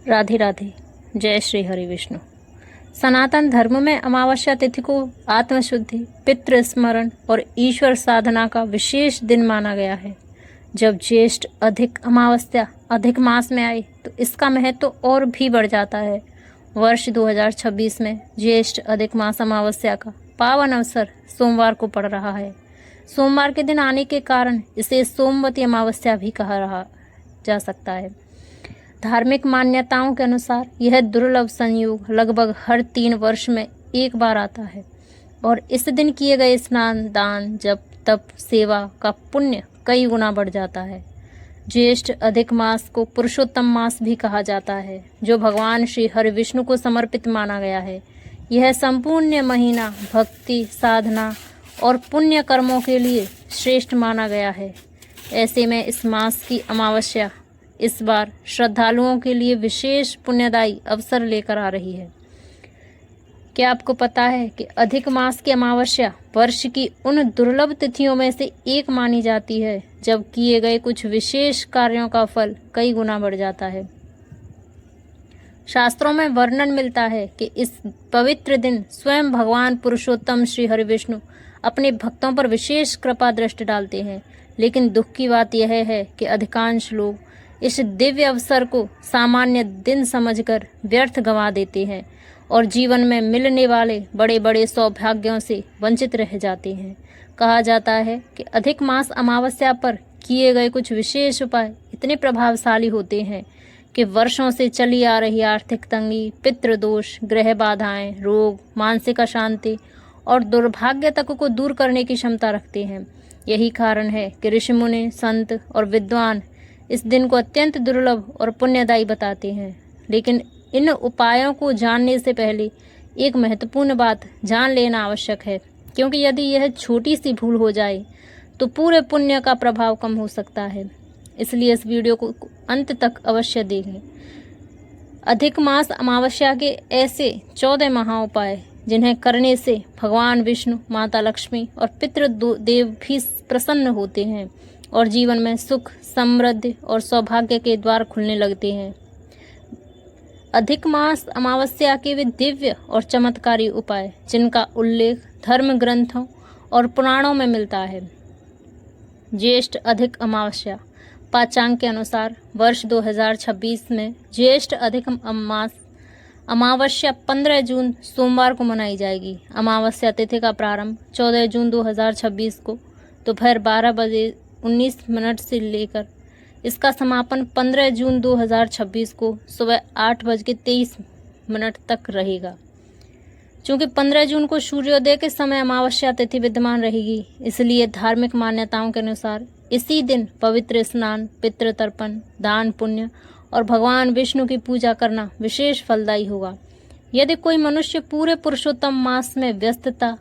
राधे राधे। जय श्री हरि विष्णु। सनातन धर्म में अमावस्या तिथि को आत्मशुद्धि, पितृ स्मरण और ईश्वर साधना का विशेष दिन माना गया है। जब ज्येष्ठ अधिक अमावस्या अधिक मास में आई तो इसका महत्व और भी बढ़ जाता है। वर्ष 2026 में ज्येष्ठ अधिक मास अमावस्या का पावन अवसर सोमवार को पड़ रहा है। सोमवार के दिन आने के कारण इसे सोमवती अमावस्या भी कहा जा सकता है। धार्मिक मान्यताओं के अनुसार यह दुर्लभ संयोग लगभग हर 3 वर्ष में एक बार आता है और इस दिन किए गए स्नान, दान, जप, तप, सेवा का पुण्य कई गुना बढ़ जाता है। ज्येष्ठ अधिक मास को पुरुषोत्तम मास भी कहा जाता है, जो भगवान श्री हरि विष्णु को समर्पित माना गया है। यह संपूर्ण महीना भक्ति, साधना और पुण्य कर्मों के लिए श्रेष्ठ माना गया है। ऐसे में इस मास की अमावस्या इस बार श्रद्धालुओं के लिए विशेष पुण्यदायी अवसर लेकर आ रही है। क्या आपको पता है कि अधिक मास की अमावस्या वर्ष की उन दुर्लभ तिथियों में से एक मानी जाती है जब किए गए कुछ विशेष कार्यों का फल कई गुना बढ़ जाता है। शास्त्रों में वर्णन मिलता है कि इस पवित्र दिन स्वयं भगवान पुरुषोत्तम श्री हरि विष्णु अपने भक्तों पर विशेष कृपा दृष्टि डालते हैं। लेकिन दुख की बात यह है कि अधिकांश लोग इस दिव्य अवसर को सामान्य दिन समझकर व्यर्थ गंवा देते हैं और जीवन में मिलने वाले बड़े बड़े सौभाग्यों से वंचित रह जाते हैं। कहा जाता है कि अधिक मास अमावस्या पर किए गए कुछ विशेष उपाय इतने प्रभावशाली होते हैं कि वर्षों से चली आ रही आर्थिक तंगी, पितृदोष, ग्रह बाधाएं, रोग, मानसिक अशांति और दुर्भाग्य तक को दूर करने की क्षमता रखते हैं। यही कारण है कि ऋषि मुनि, संत और विद्वान इस दिन को अत्यंत दुर्लभ और पुण्यदायी बताते हैं। लेकिन इन उपायों को जानने से पहले एक महत्वपूर्ण बात जान लेना आवश्यक है, क्योंकि यदि यह छोटी सी भूल हो जाए तो पूरे पुण्य का प्रभाव कम हो सकता है। इसलिए इस वीडियो को अंत तक अवश्य देखें। अधिक मास अमावस्या के ऐसे 14 महा उपाय जिन्हें करने से भगवान विष्णु, माता लक्ष्मी और पितृदेव भी प्रसन्न होते हैं और जीवन में सुख, समृद्धि और सौभाग्य के द्वार खुलने लगते हैं। अधिक मास अमावस्या के वे दिव्य और चमत्कारी उपाय जिनका उल्लेख धर्म ग्रंथों और पुराणों में मिलता है। ज्येष्ठ अधिक अमावस्या पांचांग के अनुसार वर्ष 2026 में ज्येष्ठ अधिक मास अमावस्या 15 जून सोमवार को मनाई जाएगी। अमावस्या तिथि का प्रारंभ 14 जून 2026 को दोपहर 12 बजे 19 मिनट से लेकर इसका समापन 15 जून 2026 को सुबह 8:23 तक रहेगा। चूँकि 15 जून को सूर्योदय के समय अमावस्या तिथि विद्यमान रहेगी, इसलिए धार्मिक मान्यताओं के अनुसार इसी दिन पवित्र स्नान, पितृतर्पण, दान पुण्य और भगवान विष्णु की पूजा करना विशेष फलदायी होगा। यदि कोई मनुष्य पूरे पुरुषोत्तम मास में व्यस्तता,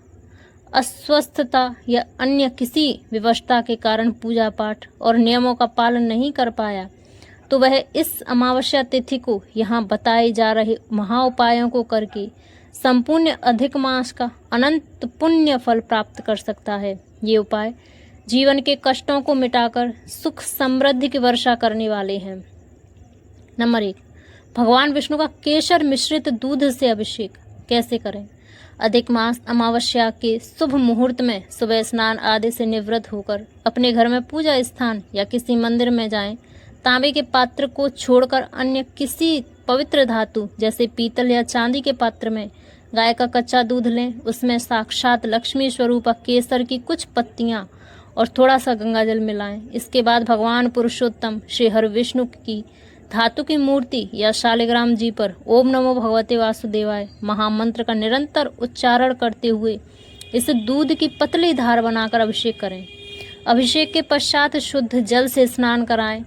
अस्वस्थता या अन्य किसी विवशता के कारण पूजा पाठ और नियमों का पालन नहीं कर पाया, तो वह इस अमावस्या तिथि को यहाँ बताए जा रहे महा उपायों को करके संपूर्ण अधिक मास का अनंत पुण्य फल प्राप्त कर सकता है। ये उपाय जीवन के कष्टों को मिटाकर सुख समृद्धि की वर्षा करने वाले हैं। नंबर 1, भगवान विष्णु का केसर मिश्रित दूध से अभिषेक कैसे करें। अधिक मास अमावस्या के शुभ मुहूर्त में सुबह स्नान आदि से निवृत्त होकर अपने घर में पूजा स्थान या किसी मंदिर में जाएं। तांबे के पात्र को छोड़कर अन्य किसी पवित्र धातु जैसे पीतल या चांदी के पात्र में गाय का कच्चा दूध लें। उसमें साक्षात लक्ष्मी स्वरूप केसर की कुछ पत्तियां और थोड़ा सा गंगा जल मिलाएं। इसके बाद भगवान पुरुषोत्तम श्री हरि विष्णु की धातु की मूर्ति या शालिग्राम जी पर ओम नमो भगवते वासुदेवाय महामंत्र का निरंतर उच्चारण करते हुए इस दूध की पतली धार बनाकर अभिषेक करें। अभिषेक के पश्चात शुद्ध जल से स्नान कराएं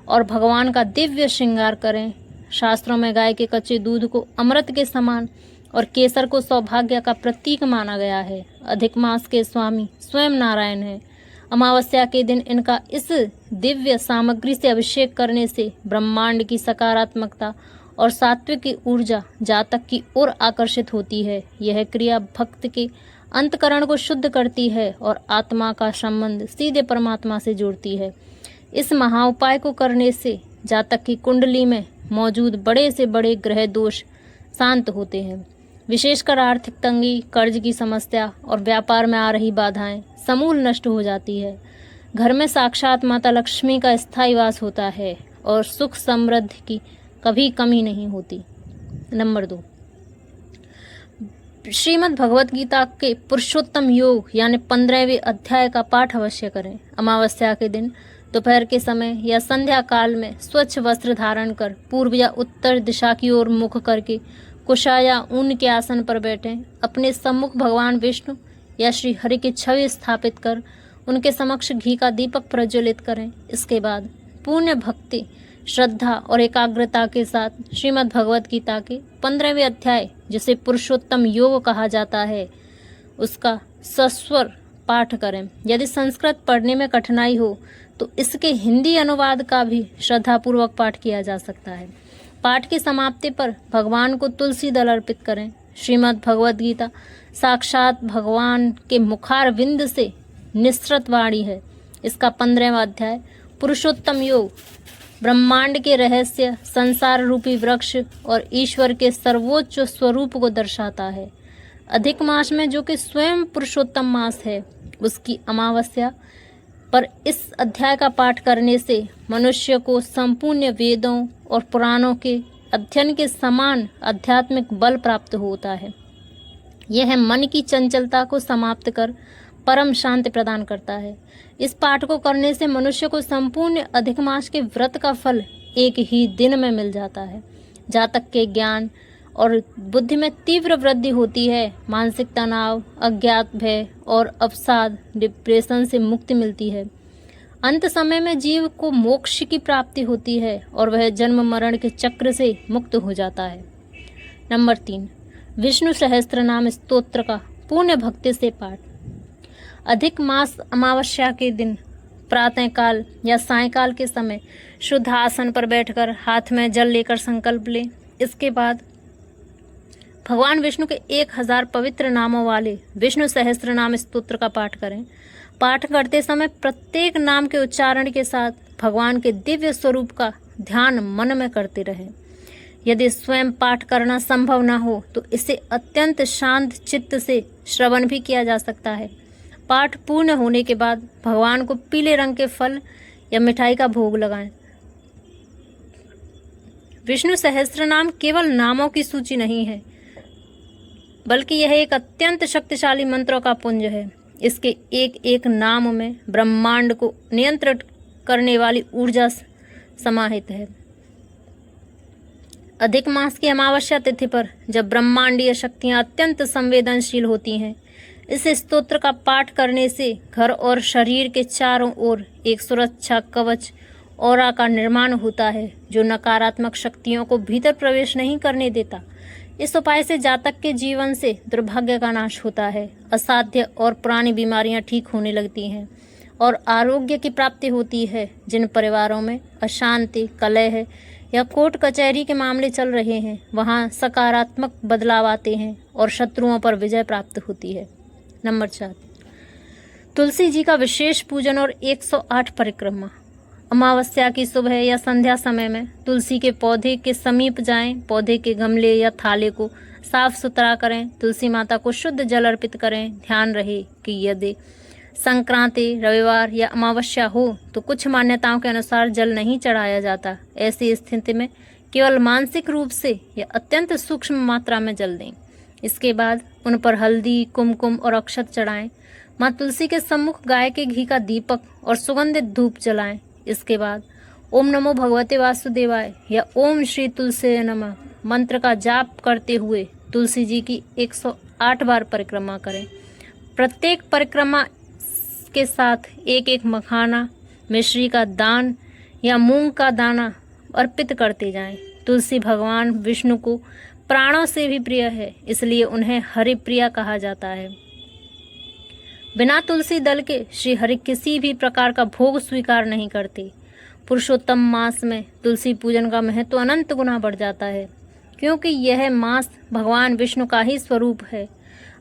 और भगवान का दिव्य श्रृंगार करें। शास्त्रों में गाय के कच्चे दूध को अमृत के समान और केसर को सौभाग्य का प्रतीक माना गया है। अधिक मास के स्वामी स्वयं नारायण हैं। अमावस्या के दिन इनका इस दिव्य सामग्री से अभिषेक करने से ब्रह्मांड की सकारात्मकता और सात्विक की ऊर्जा जातक की ओर आकर्षित होती है। यह क्रिया भक्त के अंतकरण को शुद्ध करती है और आत्मा का संबंध सीधे परमात्मा से जोड़ती है। इस महाउपाय को करने से जातक की कुंडली में मौजूद बड़े से बड़े ग्रह दोष शांत होते हैं। विशेषकर आर्थिक तंगी, कर्ज की समस्या और व्यापार में आ रही बाधाएं समूल नष्ट हो जाती है। घर में साक्षात माता लक्ष्मी का स्थायी वास होता है और सुख समृद्धि की कभी कमी नहीं होती। नंबर 2, श्रीमद् भगवत गीता के पुरुषोत्तम योग यानी 15वें अध्याय का पाठ अवश्य करें। अमावस्या के दिन दोपहर के समय या संध्या काल में स्वच्छ वस्त्र धारण कर पूर्व या उत्तर दिशा की ओर मुख करके कुशा या ऊन के आसन पर बैठें। अपने सम्मुख भगवान विष्णु या श्री हरि की छवि स्थापित कर उनके समक्ष घी का दीपक प्रज्वलित करें। इसके बाद पूर्ण भक्ति, श्रद्धा और एकाग्रता के साथ श्रीमद् भगवत गीता के 15वें अध्याय, जिसे पुरुषोत्तम योग कहा जाता है, उसका सस्वर पाठ करें। यदि संस्कृत पढ़ने में कठिनाई हो तो इसके हिंदी अनुवाद का भी श्रद्धापूर्वक पाठ किया जा सकता है। पाठ की समाप्ति पर भगवान को तुलसी दल अर्पित करें। श्रीमद् भगवत गीता साक्षात भगवान के मुखार विंद से निसृत वाणी है। इसका 15वां अध्याय पुरुषोत्तम योग ब्रह्मांड के रहस्य, संसार रूपी वृक्ष और ईश्वर के सर्वोच्च स्वरूप को दर्शाता है। अधिक मास में, जो कि स्वयं पुरुषोत्तम मास है, उसकी अमावस्या पर इस अध्याय का पाठ करने से मनुष्य को संपूर्ण वेदों और पुराणों के अध्ययन के समान आध्यात्मिक बल प्राप्त होता है। यह मन की चंचलता को समाप्त कर परम शांति प्रदान करता है। इस पाठ को करने से मनुष्य को संपूर्ण अधिक मास के व्रत का फल एक ही दिन में मिल जाता है। जातक के ज्ञान और बुद्धि में तीव्र वृद्धि होती है। मानसिक तनाव, अज्ञात भय और अवसाद, डिप्रेशन से मुक्ति मिलती है। अंत समय में जीव को मोक्ष की प्राप्ति होती है और वह जन्म मरण के चक्र से मुक्त हो जाता है। नंबर 3, विष्णु सहस्त्र नाम स्तोत्र का पूर्ण भक्ति से पाठ। अधिक मास अमावस्या के दिन प्रातःकाल या सायंकाल के समय शुद्ध आसन पर बैठकर हाथ में जल लेकर संकल्प लें। इसके बाद भगवान विष्णु के 1000 पवित्र नामों वाले विष्णु सहस्त्र नाम स्तोत्र का पाठ करें। पाठ करते समय प्रत्येक नाम के उच्चारण के साथ भगवान के दिव्य स्वरूप का ध्यान मन में करते रहें। यदि स्वयं पाठ करना संभव न हो तो इसे अत्यंत शांत चित्त से श्रवण भी किया जा सकता है। पाठ पूर्ण होने के बाद भगवान को पीले रंग के फल या मिठाई का भोग लगाएं। विष्णु सहस्त्र नाम केवल नामों की सूची नहीं है, बल्कि यह एक अत्यंत शक्तिशाली मंत्रों का पुंज है। इसके एक एक नाम में ब्रह्मांड को नियंत्रित करने वाली ऊर्जा समाहित है। अधिक मास की अमावस्या तिथि पर जब ब्रह्मांडीय शक्तियां अत्यंत संवेदनशील होती हैं, इस स्तोत्र का पाठ करने से घर और शरीर के चारों ओर एक सुरक्षा कवच ऑरा का निर्माण होता है, जो नकारात्मक शक्तियों को भीतर प्रवेश नहीं करने देता। इस उपाय से जातक के जीवन से दुर्भाग्य का नाश होता है, असाध्य और पुरानी बीमारियां ठीक होने लगती हैं और आरोग्य की प्राप्ति होती है। जिन परिवारों में अशांति, कलह या कोर्ट कचहरी के मामले चल रहे हैं, वहां सकारात्मक बदलाव आते हैं और शत्रुओं पर विजय प्राप्त होती है। नंबर 4, तुलसी जी का विशेष पूजन और 108 परिक्रमा। अमावस्या की सुबह या संध्या समय में तुलसी के पौधे के समीप जाएं। पौधे के गमले या थाले को साफ सुथरा करें। तुलसी माता को शुद्ध जल अर्पित करें। ध्यान रहे कि यदि संक्रांति, रविवार या अमावस्या हो तो कुछ मान्यताओं के अनुसार जल नहीं चढ़ाया जाता। ऐसी स्थिति में केवल मानसिक रूप से या अत्यंत सूक्ष्म मात्रा में जल दें। इसके बाद उन पर हल्दी, कुमकुम और अक्षत चढ़ाएं। माँ तुलसी के सम्मुख गाय के घी का दीपक और सुगंधित धूप जलाएं। इसके बाद ओम नमो भगवते वासुदेवाय या ओम श्री तुलसी नमः मंत्र का जाप करते हुए तुलसी जी की 108 बार परिक्रमा करें। प्रत्येक परिक्रमा के साथ एक एक मखाना, मिश्री का दान या मूंग का दाना अर्पित करते जाएं। तुलसी भगवान विष्णु को प्राणों से भी प्रिय है, इसलिए उन्हें हरिप्रिया कहा जाता है। बिना तुलसी दल के श्री हरि किसी भी प्रकार का भोग स्वीकार नहीं करते। पुरुषोत्तम मास में तुलसी पूजन का महत्व अनंत गुना बढ़ जाता है, क्योंकि यह मास भगवान विष्णु का ही स्वरूप है।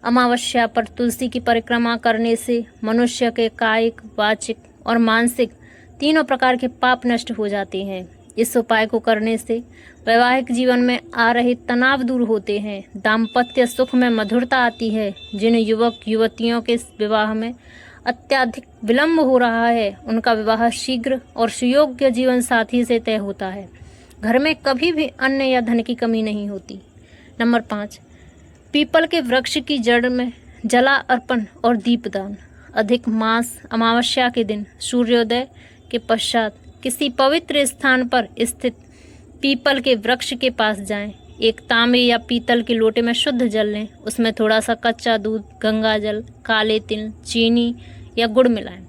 अमावस्या पर तुलसी की परिक्रमा करने से मनुष्य के कायिक, वाचिक और मानसिक तीनों प्रकार के पाप नष्ट हो जाते हैं। इस उपाय को करने से वैवाहिक जीवन में आ रहे तनाव दूर होते हैं, दाम्पत्य सुख में मधुरता आती है। जिन युवक युवतियों के विवाह में अत्यधिक विलंब हो रहा है, उनका विवाह शीघ्र और सुयोग्य जीवन साथी से तय होता है। घर में कभी भी अन्न या धन की कमी नहीं होती। नंबर 5, पीपल के वृक्ष की जड़ में जला अर्पण और दीपदान। अधिक मास अमावस्या के दिन सूर्योदय के पश्चात किसी पवित्र स्थान पर स्थित पीपल के वृक्ष के पास जाएं। एक तांबे या पीतल के लोटे में शुद्ध जल लें। उसमें थोड़ा सा कच्चा दूध, गंगा जल, काले तिल, चीनी या गुड़ मिलाएं।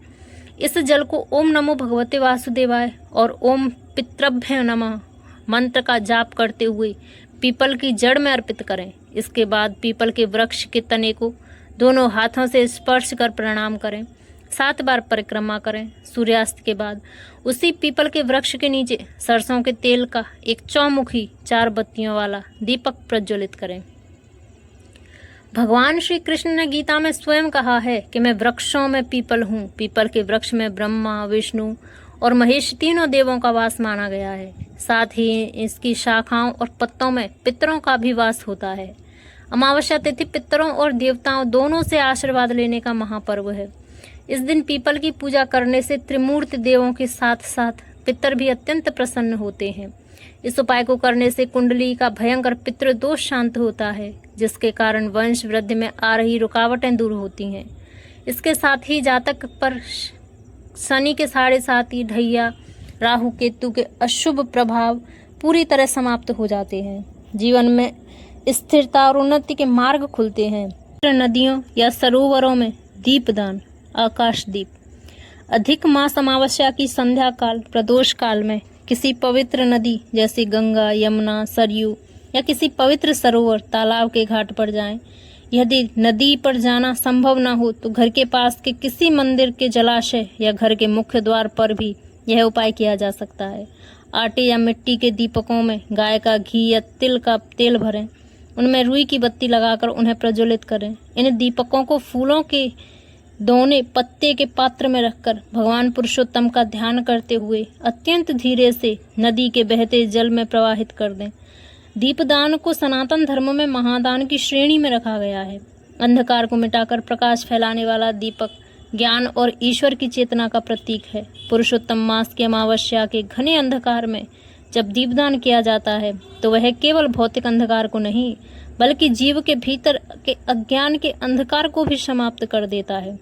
इस जल को ओम नमो भगवते वासुदेवाय और ओम पितृभ्य नमः मंत्र का जाप करते हुए पीपल की जड़ में अर्पित करें। इसके बाद पीपल के वृक्ष के तने को दोनों हाथों से स्पर्श कर प्रणाम करें। 7 बार परिक्रमा करें। सूर्यास्त के बाद उसी पीपल के वृक्ष के नीचे सरसों के तेल का एक चौमुखी 4 बत्तियों वाला दीपक प्रज्वलित करें। भगवान श्री कृष्ण ने गीता में स्वयं कहा है कि मैं वृक्षों में पीपल हूँ। पीपल के वृक्ष में ब्रह्मा, विष्णु और महेश तीनों देवों का वास माना गया है। साथ ही इसकी शाखाओं और पत्तों में पितरों का भी वास होता है। अमावस्या तिथि पितरों और देवताओं दोनों से आशीर्वाद लेने का महापर्व है। इस दिन पीपल की पूजा करने से त्रिमूर्ति देवों के साथ साथ पितर भी अत्यंत प्रसन्न होते हैं। इस उपाय को करने से कुंडली का भयंकर पितृदोष शांत होता है, जिसके कारण वंश वृद्धि में आ रही रुकावटें दूर होती हैं। इसके साथ ही जातक पर शनि के 7.5 ढैया, राहु केतु के अशुभ प्रभाव पूरी तरह समाप्त हो जाते हैं। जीवन में स्थिरता और उन्नति के मार्ग खुलते हैं। नदियों या सरोवरों में दीपदान, आकाश दीप। अधिक मास अमावस्या की संध्या काल, प्रदोष काल में किसी पवित्र नदी जैसे गंगा, यमुना, सरयू या किसी पवित्र सरोवर, तालाब के घाट पर जाएं। यदि नदी पर जाना संभव न हो तो घर के पास के किसी मंदिर के जलाशय या घर के मुख्य द्वार पर भी यह उपाय किया जा सकता है। आटे या मिट्टी के दीपकों में गाय का घी या तिल का तेल भरें। उनमें रुई की बत्ती लगाकर उन्हें प्रज्वलित करें। इन दीपकों को फूलों के दोने पत्ते के पात्र में रखकर भगवान पुरुषोत्तम का ध्यान करते हुए अत्यंत धीरे से नदी के बहते जल में प्रवाहित कर दें। दीपदान को सनातन धर्म में महादान की श्रेणी में रखा गया है। अंधकार को मिटाकर प्रकाश फैलाने वाला दीपक ज्ञान और ईश्वर की चेतना का प्रतीक है। पुरुषोत्तम मास की अमावस्या के घने अंधकार में जब दीपदान किया जाता है तो वह केवल भौतिक अंधकार को नहीं बल्कि जीव के भीतर के अज्ञान के अंधकार को भी समाप्त कर देता है।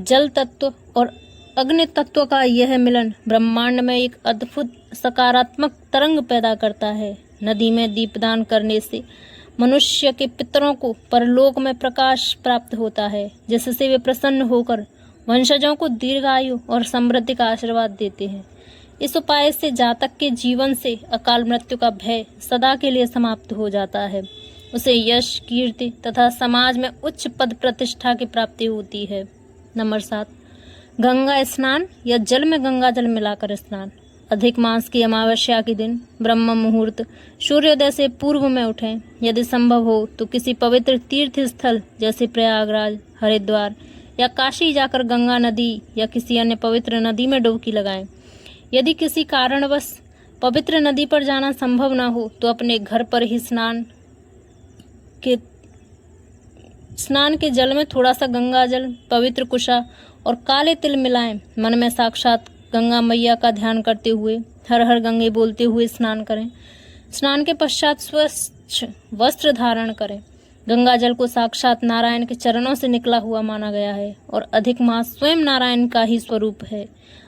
जल तत्व और अग्नि तत्व का यह मिलन ब्रह्मांड में एक अद्भुत सकारात्मक तरंग पैदा करता है। नदी में दीपदान करने से मनुष्य के पितरों को परलोक में प्रकाश प्राप्त होता है, जिससे वे प्रसन्न होकर वंशजों को दीर्घायु और समृद्धि का आशीर्वाद देते हैं। इस उपाय से जातक के जीवन से अकाल मृत्यु का भय सदा के लिए समाप्त हो जाता है। उसे यश, कीर्ति तथा समाज में उच्च पद प्रतिष्ठा की प्राप्ति होती है। नंबर 7, गंगा स्नान या जल में गंगा जल मिलाकर स्नान। अधिक मास की अमावस्या के दिन ब्रह्म मुहूर्त सूर्योदय से पूर्व में उठें। यदि संभव हो तो किसी पवित्र तीर्थ स्थल जैसे प्रयागराज, हरिद्वार या काशी जाकर गंगा नदी या किसी अन्य पवित्र नदी में डुबकी लगाएं। यदि किसी कारणवश पवित्र नदी पर जाना संभव न हो तो अपने घर पर ही स्नान के जल में थोड़ा सा गंगा जल, पवित्र कुशा और काले तिल मिलाएं। मन में साक्षात गंगा मैया का ध्यान करते हुए हर हर गंगे बोलते हुए स्नान करें। स्नान के पश्चात स्वच्छ वस्त्र धारण करें। गंगा जल को साक्षात नारायण के चरणों से निकला हुआ माना गया है और अधिक मास स्वयं नारायण का ही स्वरूप है।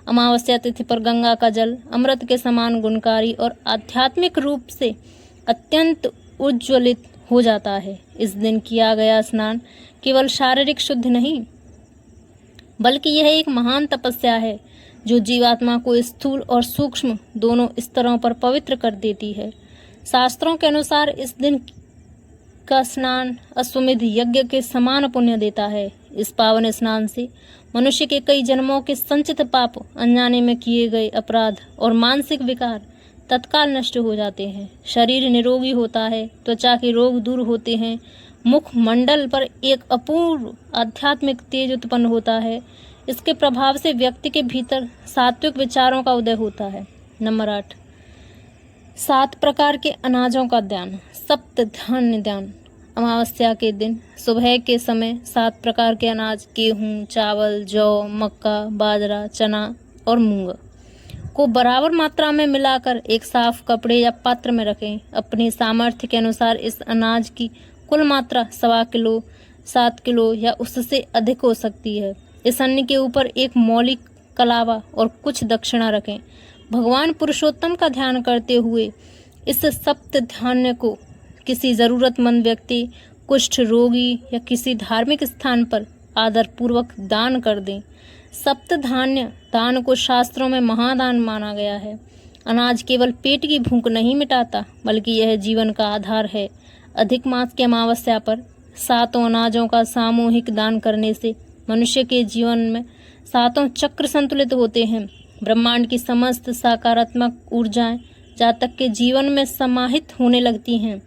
अमावस्या तिथि पर गंगा का जल अमृत के समान गुणकारी और आध्यात्मिक रूप से अत्यंत उज्ज्वलित हो जाता है। इस दिन किया गया स्नान केवल शारीरिक शुद्ध नहीं बल्कि यह एक महान तपस्या है जो जीवात्मा को स्थूल और सूक्ष्म दोनों स्तरों पर पवित्र कर देती है। शास्त्रों के अनुसार इस दिन का स्नान अश्वमेध यज्ञ के समान पुण्य देता है। इस पावन स्नान से मनुष्य के कई जन्मों के संचित पाप, अनजाने में किए गए अपराध और मानसिक विकार तत्काल नष्ट हो जाते हैं। शरीर निरोगी होता है, त्वचा के रोग दूर होते हैं, मुख मंडल पर एक अपूर्व आध्यात्मिक तेज उत्पन्न होता है। इसके प्रभाव से व्यक्ति के भीतर सात्विक विचारों का उदय होता है। नंबर 8, 7 प्रकार के अनाजों का दान, सप्त धान्य दान। अमावस्या के दिन सुबह के समय 7 प्रकार के अनाज गेहूं, चावल, जौ, मक्का, बाजरा, चना और मूंग को बराबर मात्रा में मिलाकर एक साफ कपड़े या पात्र में रखें। अपनी सामर्थ्य के अनुसार इस अनाज की कुल मात्रा 1.25 किलो, 7 किलो या उससे अधिक हो सकती है। इस अन्न के ऊपर एक मौलिक कलावा और कुछ दक्षिणा रखें। भगवान पुरुषोत्तम का ध्यान करते हुए इस सप्त धान्य को किसी जरूरतमंद व्यक्ति, कुष्ठ रोगी या किसी धार्मिक स्थान पर आदर पूर्वक दान कर दें। सप्त धान्य दान को शास्त्रों में महादान माना गया है। अनाज केवल पेट की भूख नहीं मिटाता, बल्कि यह जीवन का आधार है। अधिक मास की अमावस्या पर 7 अनाजों का सामूहिक दान करने से मनुष्य के जीवन में 7 चक्र संतुलित होते हैं। ब्रह्मांड की समस्त सकारात्मक ऊर्जाएं जातक के जीवन में समाहित होने लगती हैं।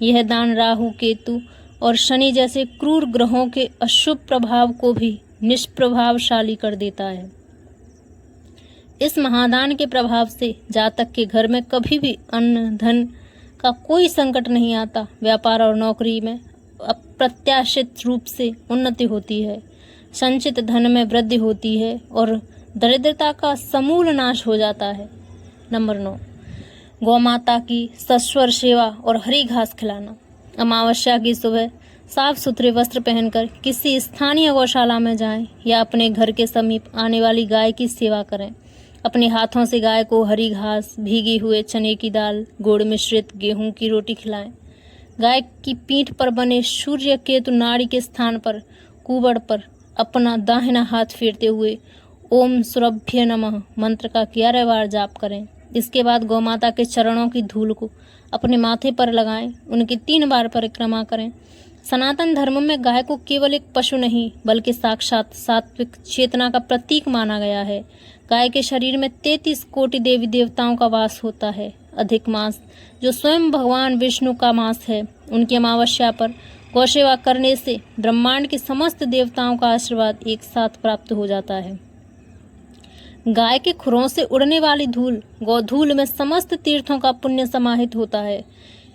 यह दान राहु, केतु और शनि जैसे क्रूर ग्रहों के अशुभ प्रभाव को भी निष्प्रभावशाली कर देता है। इस महादान के प्रभाव से जातक के घर में कभी भी अन्न धन का कोई संकट नहीं आता। व्यापार और नौकरी में अप्रत्याशित रूप से उन्नति होती है। संचित धन में वृद्धि होती है और दरिद्रता का समूल नाश हो जाता है। नंबर 9, गौमाता की सस्वर सेवा और हरी घास खिलाना। अमावस्या की सुबह साफ सुथरे वस्त्र पहनकर किसी स्थानीय गौशाला में जाएं या अपने घर के समीप आने वाली गाय की सेवा करें। अपने हाथों से गाय को हरी घास, भीगी हुए चने की दाल, गुड़ मिश्रित गेहूं की रोटी खिलाएं। गाय की पीठ पर बने सूर्य केतु नाड़ी के स्थान पर कुबड़ पर अपना दाहिना हाथ फेरते हुए ओम सुरभ्य नमः मंत्र का 11 बार जाप करें। इसके बाद गौमाता के चरणों की धूल को अपने माथे पर लगाएं, उनकी 3 बार परिक्रमा करें। सनातन धर्म में गाय को केवल एक पशु नहीं, बल्कि साक्षात सात्विक चेतना का प्रतीक माना गया है। गाय के शरीर में 33 कोटि देवी देवताओं का वास होता है। अधिक मास, जो स्वयं भगवान विष्णु का मास है, उनकी अमावस्या पर गौसेवा करने से ब्रह्मांड के समस्त देवताओं का आशीर्वाद एक साथ प्राप्त हो जाता है। गाय के खुरों से उड़ने वाली धूल, गौधूल में समस्त तीर्थों का पुण्य समाहित होता है।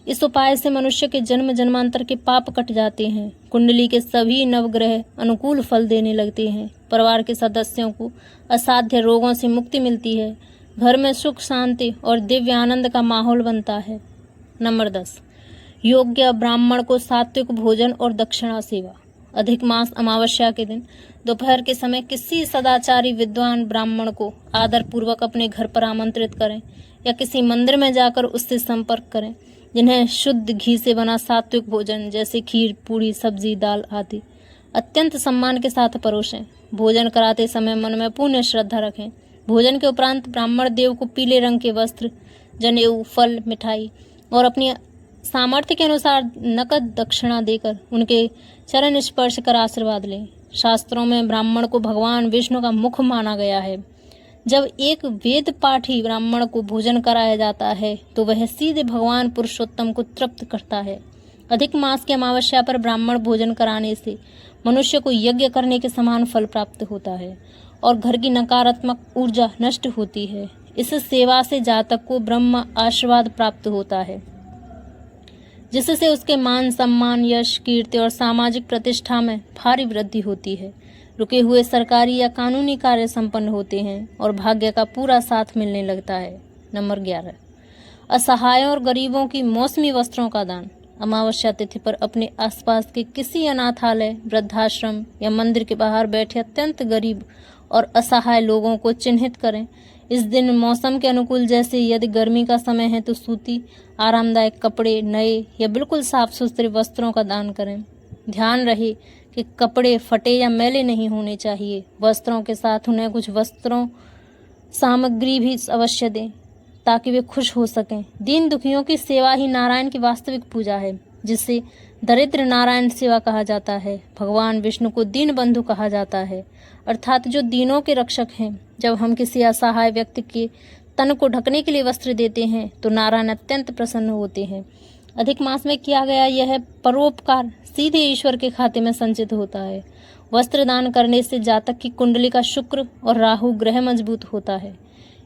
इस उपाय से मनुष्य के जन्म जन्मांतर के पाप कट जाते हैं। कुंडली के सभी नवग्रह अनुकूल फल देने लगते हैं। परिवार के सदस्यों को असाध्य रोगों से मुक्ति मिलती है। घर में सुख शांति और दिव्य आनंद का माहौल बनता है। नंबर 10, योग्य ब्राह्मण को सात्विक भोजन और दक्षिणा सेवा। अधिक मास अमावस्या के दिन दोपहर के समय किसी सदाचारी विद्वान ब्राह्मण को आदर पूर्वक अपने घर पर आमंत्रित करें या किसी मंदिर में जाकर उससे संपर्क करें, जिन्हें शुद्ध घी से बना सात्विक भोजन जैसे खीर, पूड़ी, सब्जी, दाल आदि अत्यंत सम्मान के साथ परोसें। भोजन कराते समय मन में पूर्ण श्रद्धा रखें। भोजन के उपरांत ब्राह्मण देव को पीले रंग के वस्त्र, जनेऊ, फल, मिठाई और अपनी सामर्थ्य के अनुसार नकद दक्षिणा देकर उनके चरण स्पर्श कर आशीर्वाद लें। शास्त्रों में ब्राह्मण को भगवान विष्णु का मुख माना गया है। जब एक वेद पाठी ब्राह्मण को भोजन कराया जाता है तो वह सीधे भगवान पुरुषोत्तम को तृप्त करता है। अधिक मास की अमावस्या पर ब्राह्मण भोजन कराने से मनुष्य को यज्ञ करने के समान फल प्राप्त होता है और घर की नकारात्मक ऊर्जा नष्ट होती है। इस सेवा से जातक को ब्रह्म आशीर्वाद प्राप्त होता है, जिससे उसके मान सम्मान, यश, कीर्ति और सामाजिक प्रतिष्ठा में भारी वृद्धि होती है। रुके हुए सरकारी या कानूनी कार्य संपन्न होते हैं और भाग्य का पूरा साथ मिलने लगता है। नंबर 11, असहायों और गरीबों की मौसमी वस्त्रों का दान। अमावस्या तिथि पर अपने आसपास के किसी अनाथालय, वृद्धाश्रम या मंदिर के बाहर बैठे अत्यंत गरीब और असहाय लोगों को चिन्हित करें। इस दिन मौसम के अनुकूल, जैसे यदि गर्मी का समय है तो सूती आरामदायक कपड़े, नए या बिल्कुल साफ सुथरे वस्त्रों का दान करें। ध्यान रहे कि कपड़े फटे या मैले नहीं होने चाहिए। वस्त्रों के साथ उन्हें कुछ वस्त्रों सामग्री भी अवश्य दें ताकि वे खुश हो सकें। दीन दुखियों की सेवा ही नारायण की वास्तविक पूजा है, जिसे दरिद्र नारायण सेवा कहा जाता है। भगवान विष्णु को दीन बंधु कहा जाता है, अर्थात जो दीनों के रक्षक हैं। जब हम किसी असहाय व्यक्ति के तन को ढकने के लिए वस्त्र देते हैं तो नारायण अत्यंत प्रसन्न होते हैं। अधिक मास में किया गया यह परोपकार सीधे ईश्वर के खाते में संचित होता है। वस्त्र दान करने से जातक की कुंडली का शुक्र और राहु ग्रह मजबूत होता है।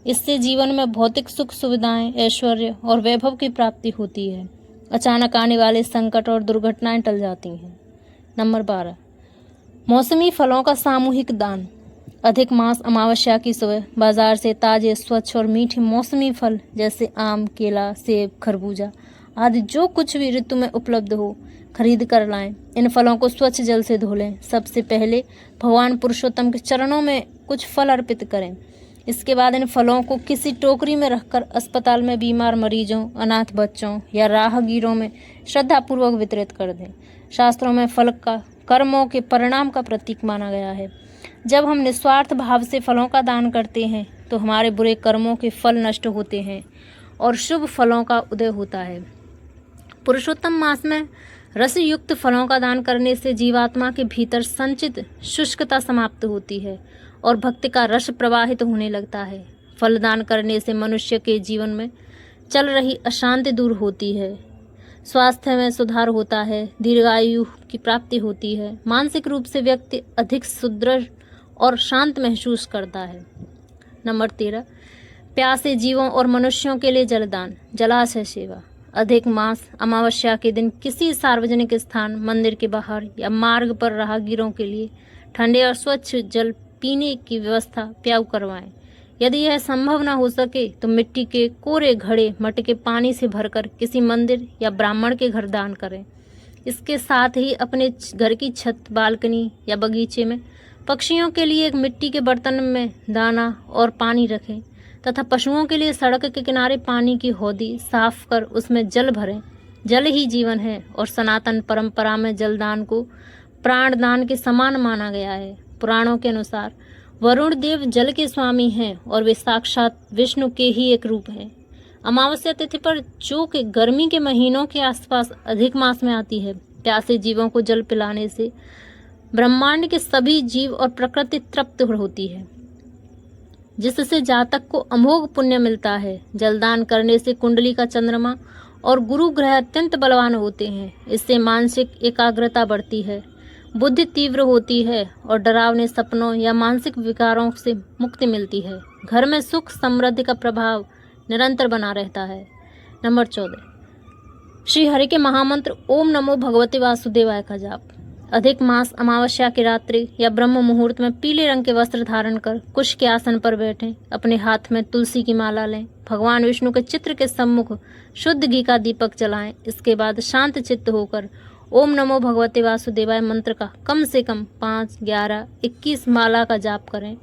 इससे जीवन में भौतिक सुख सुविधाएं, ऐश्वर्य और वैभव की प्राप्ति होती है। अचानक आने वाले संकट और दुर्घटनाएं टल जाती हैं। नंबर 12, मौसमी फलों का सामूहिक दान। अधिक मास अमावस्या की सुबह बाजार से ताजे, स्वच्छ और मीठे मौसमी फल जैसे आम, केला, सेब, खरबूजा आदि जो कुछ भी ऋतु में उपलब्ध हो खरीद कर लाएं। इन फलों को स्वच्छ जल से धो लें। सबसे पहले भगवान पुरुषोत्तम के चरणों में कुछ फल अर्पित करें। इसके बाद इन फलों को किसी टोकरी में रखकर अस्पताल में बीमार मरीजों, अनाथ बच्चों या राहगीरों में श्रद्धापूर्वक वितरित कर दें। शास्त्रों में फल का कर्मों के परिणाम का प्रतीक माना गया है। जब हम निस्वार्थ भाव से फलों का दान करते हैं तो हमारे बुरे कर्मों के फल नष्ट होते हैं और शुभ फलों का उदय होता है। पुरुषोत्तम मास में रस युक्त फलों का दान करने से जीवात्मा के भीतर संचित शुष्कता समाप्त होती है और भक्ति का रस प्रवाहित होने लगता है। फल दान करने से मनुष्य के जीवन में चल रही अशांति दूर होती है, स्वास्थ्य में सुधार होता है, दीर्घायु की प्राप्ति होती है, मानसिक रूप से व्यक्ति अधिक सुदृढ़ और शांत महसूस करता है। नंबर 13, प्यासे जीवों और मनुष्यों के लिए जलदान, जलाशय सेवा। अधिक मास अमावस्या के दिन किसी सार्वजनिक स्थान, मंदिर के बाहर या मार्ग पर राहगीरों के लिए ठंडे और स्वच्छ जल पीने की व्यवस्था प्याऊ करवाएं। यदि यह संभव न हो सके तो मिट्टी के कोरे घड़े मटके पानी से भरकर किसी मंदिर या ब्राह्मण के घर दान करें। इसके साथ ही अपने घर की छत, बालकनी या बगीचे में पक्षियों के लिए एक मिट्टी के बर्तन में दाना और पानी रखें तथा पशुओं के लिए सड़क के किनारे पानी की हौदी साफ कर उसमें जल भरें। जल ही जीवन है और सनातन परंपरा में जलदान को प्राणदान के समान माना गया है। पुराणों के अनुसार वरुण देव जल के स्वामी हैं और वे साक्षात विष्णु के ही एक रूप हैं। अमावस्या तिथि पर जो कि गर्मी के महीनों के आसपास अधिक मास में आती है, प्यासे जीवों को जल पिलाने से ब्रह्मांड के सभी जीव और प्रकृति तृप्त होती है, जिससे जातक को अमोघ पुण्य मिलता है। जलदान करने से कुंडली का चंद्रमा और गुरु ग्रह अत्यंत बलवान होते हैं। इससे मानसिक एकाग्रता बढ़ती है, बुद्धि तीव्र होती है और डरावने सपनों या मानसिक विकारों से मुक्ति मिलती है। घर में सुख समृद्धि का प्रभाव निरंतर बना रहता है। नंबर 14, श्री हरि के महामंत्र ओम नमो भगवते वासुदेवाय का जाप। अधिक मास अमावस्या की रात्रि या ब्रह्म मुहूर्त में पीले रंग के वस्त्र धारण कर कुश के आसन पर बैठें। अपने हाथ में तुलसी की माला लें। भगवान विष्णु के चित्र के सम्मुख शुद्ध घी का दीपक जलाएं। इसके बाद शांत चित्त होकर ओम नमो भगवते वासुदेवाय मंत्र का कम से कम 5, 11, 21 माला का जाप करें।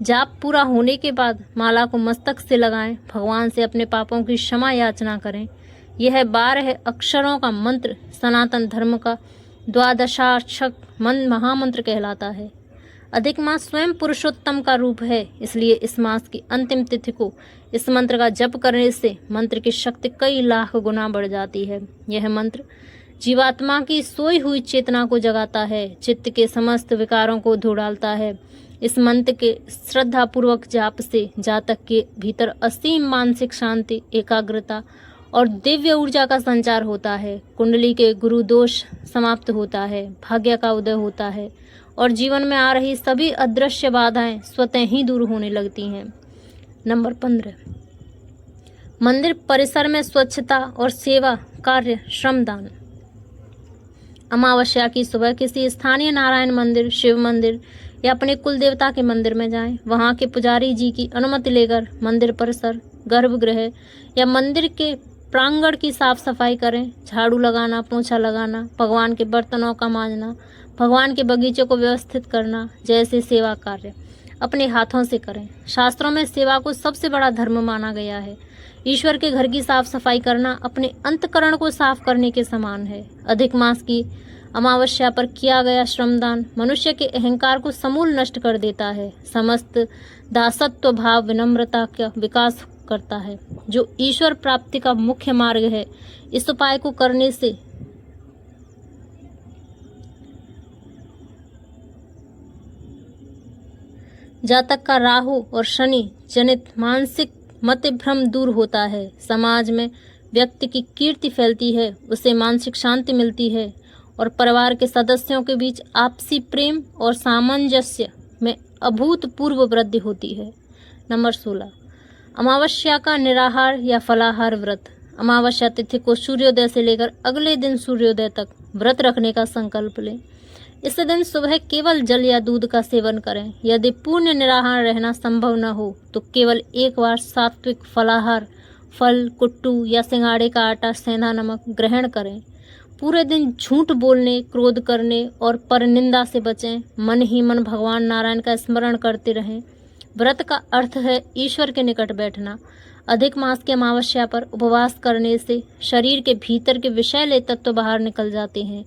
जाप पूरा होने के बाद माला को मस्तक से लगाएं। भगवान से अपने पापों की क्षमा याचना करें। यह 12 अक्षरों का मंत्र सनातन धर्म का द्वादशाक्षर महामंत्र कहलाता है। अधिक मास स्वयं पुरुषोत्तम का रूप है, इसलिए इस मास की अंतिम तिथि को इस मंत्र का जप करने से मंत्र की शक्ति कई लाख गुना बढ़ जाती है। यह मंत्र जीवात्मा की सोई हुई चेतना को जगाता है, चित्त के समस्त विकारों को धो डालता है। इस मंत्र के श्रद्धा पूर्वक जाप से जातक के भीतर असीम मानसिक शांति, एकाग्रता और दिव्य ऊर्जा का संचार होता है। कुंडली के गुरु दोष समाप्त होता है, भाग्य का उदय होता है और जीवन में आ रही सभी अदृश्य बाधाएं स्वतः ही दूर होने लगती हैं। नंबर 15, मंदिर परिसर में स्वच्छता और सेवा कार्य श्रमदान। अमावस्या की सुबह किसी स्थानीय नारायण मंदिर, शिव मंदिर या अपने कुल देवता के मंदिर में जाएं। वहां के पुजारी जी की अनुमति लेकर मंदिर परिसर, गर्भगृह या मंदिर के प्रांगण की साफ सफाई करें। झाड़ू लगाना, पोंछा लगाना, भगवान के बर्तनों का मांजना, भगवान के बगीचे को व्यवस्थित करना जैसे सेवा कार्य अपने हाथों से करें। शास्त्रों में सेवा को सबसे बड़ा धर्म माना गया है। ईश्वर के घर की साफ सफाई करना अपने अंतकरण को साफ करने के समान है। अधिक मास की अमावस्या पर किया गया श्रमदान मनुष्य के अहंकार को समूल नष्ट कर देता है। समस्त दासत्व भाव, विनम्रता का विकास करता है, जो ईश्वर प्राप्ति का मुख्य मार्ग है। इस उपाय को करने से जातक का राहु और शनि जनित मानसिक मतभ्रम दूर होता है। समाज में व्यक्ति की कीर्ति फैलती है, उसे मानसिक शांति मिलती है और परिवार के सदस्यों के बीच आपसी प्रेम और सामंजस्य में अभूतपूर्व वृद्धि होती है। नंबर 16, अमावस्या का निराहार या फलाहार व्रत। अमावस्या तिथि को सूर्योदय से लेकर अगले दिन सूर्योदय तक व्रत रखने का संकल्प लें। इस दिन सुबह केवल जल या दूध का सेवन करें। यदि पूर्ण निराहार रहना संभव न हो तो केवल एक बार सात्विक फलाहार, फल, कुट्टू या सिंगाड़े का आटा, सेंधा नमक ग्रहण करें। पूरे दिन झूठ बोलने, क्रोध करने और परनिंदा से बचें। मन ही मन भगवान नारायण का स्मरण करते रहें। व्रत का अर्थ है ईश्वर के निकट बैठना। अधिक मास की अमावस्या पर उपवास करने से शरीर के भीतर के विषैले तत्व बाहर निकल जाते हैं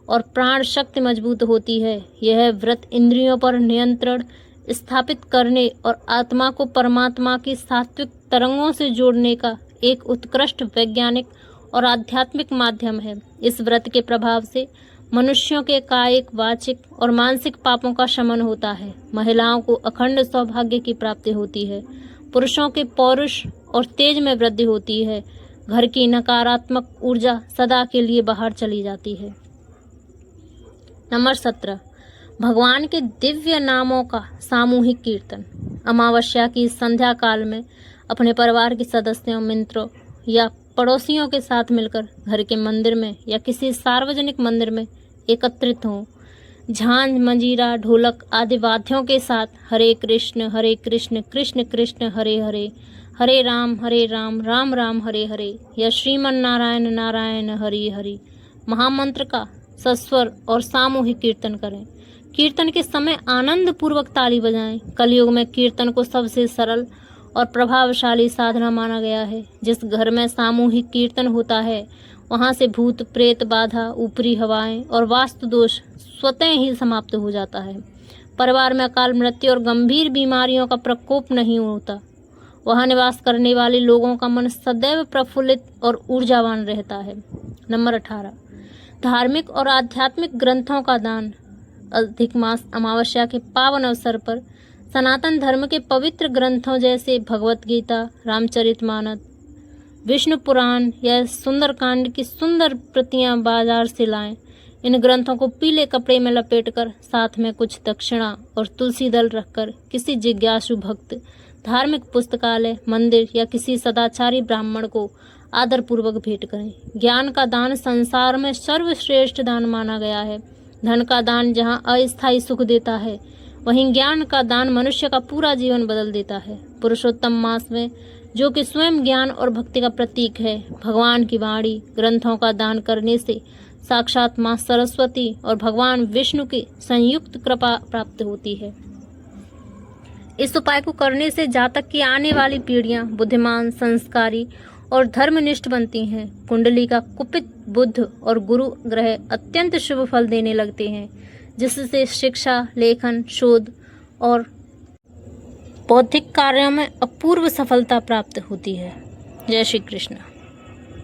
और प्राण शक्ति मजबूत होती है। यह व्रत इंद्रियों पर नियंत्रण स्थापित करने और आत्मा को परमात्मा की सात्विक तरंगों से जोड़ने का एक उत्कृष्ट वैज्ञानिक और आध्यात्मिक माध्यम है। इस व्रत के प्रभाव से मनुष्यों के कायिक, वाचिक और मानसिक पापों का शमन होता है। महिलाओं को अखंड सौभाग्य की प्राप्ति होती है। पुरुषों के पौरुष और तेज में वृद्धि होती है। घर की नकारात्मक ऊर्जा सदा के लिए बाहर चली जाती है। नंबर 17, भगवान के दिव्य नामों का सामूहिक कीर्तन। अमावस्या की संध्या काल में अपने परिवार के सदस्यों, मित्रों या पड़ोसियों के साथ मिलकर घर के मंदिर में या किसी सार्वजनिक मंदिर में एकत्रित हों। झांझ, मंजीरा, ढोलक आदि वाद्यों के साथ हरे कृष्ण कृष्ण कृष्ण हरे हरे, हरे राम राम राम हरे हरे या श्रीमन नारायण नारायण हरि हरि महामंत्र का सस्वर और सामूहिक कीर्तन करें। कीर्तन के समय आनंद पूर्वक ताली बजाएं। कलयुग में कीर्तन को सबसे सरल और प्रभावशाली साधना माना गया है। जिस घर में सामूहिक कीर्तन होता है वहां से भूत प्रेत बाधा, ऊपरी हवाएं और वास्तु दोष स्वतः ही समाप्त हो जाता है। परिवार में अकाल मृत्यु और गंभीर बीमारियों का प्रकोप नहीं होता। वहां निवास करने वाले लोगों का मन सदैव प्रफुल्लित और ऊर्जावान रहता है। नंबर 18, धार्मिक और आध्यात्मिक ग्रंथों का दान। अधिक मास अमावस्या के पावन अवसर पर सनातन धर्म के पवित्र ग्रंथों जैसे भगवत गीता, रामचरितमानस, विष्णु पुराण या सुंदरकांड की सुंदर प्रतियां बाजार से लाएं। इन ग्रंथों को पीले कपड़े में लपेटकर साथ में कुछ दक्षिणा और तुलसी दल रखकर किसी जिज्ञासु भक्त, धार्मिक पुस्तकालय, मंदिर या किसी सदाचारी ब्राह्मण को आदरपूर्वक भेंट करें। ज्ञान का दान संसार में सर्वश्रेष्ठ दान माना गया है। धन का दान जहां अस्थायी सुख देता है, वहीं ज्ञान का दान मनुष्य का पूरा जीवन बदल देता है। पुरुषोत्तम मास में, जो कि स्वयं ज्ञान और भक्ति का प्रतीक है, भगवान की वाणी, ग्रंथों का दान करने से साक्षात मां सरस्वती और भगवान विष्णु की संयुक्त कृपा प्राप्त होती है। इस उपाय को करने से जातक की आने वाली पीढ़ियां बुद्धिमान, संस्कारी और धर्मनिष्ठ बनती हैं। कुंडली का कुपित बुध और गुरु ग्रह अत्यंत शुभ फल देने लगते हैं, जिससे शिक्षा, लेखन, शोध और बौद्धिक कार्यों में अपूर्व सफलता प्राप्त होती है। जय श्री कृष्ण।